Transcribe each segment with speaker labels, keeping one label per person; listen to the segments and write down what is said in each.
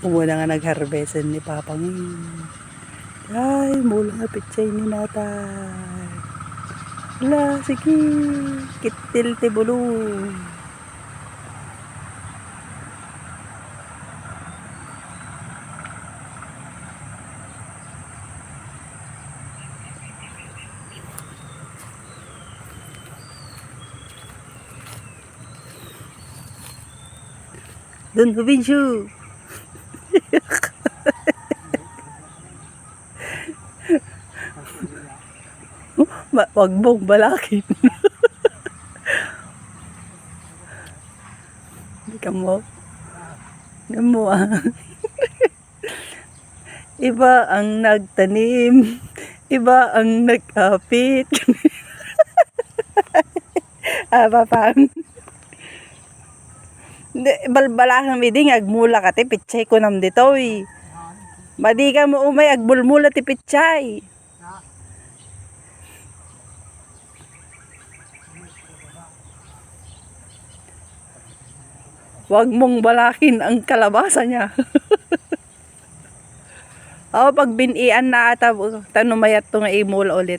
Speaker 1: Umuna nga nag-harvestin ni Papa ngayon. Ay, mula nga pitsay ni Natay. Wala, sige. Kitil tibulo. Doon, Hubinsu. Wag mong balakin. Hindi ka mo. Hindi mo Iba ang nagtanim. Iba ang nagkapit. Papang. Balbalahan mi ding agmula ka ti pitsay ko nam ditoy. Madi ka mo umay agbulmula ti pitsay. Wag mong balakin ang kalabasa niya. Pag binian na ata tanumayat to nga imula ulit.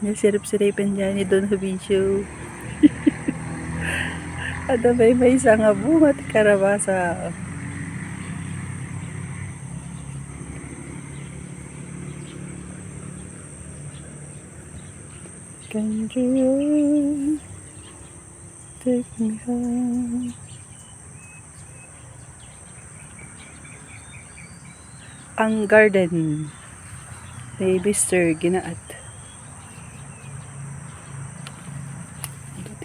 Speaker 1: Nasirip-siripin dyan ni Don Hubinsu. At may isa nga bunga at karabasa. Can you take me home? Ang garden ni Mr. Ginaat.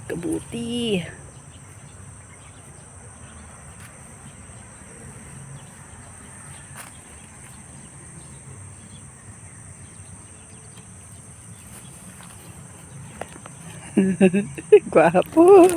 Speaker 1: Kabuti. Guwapo.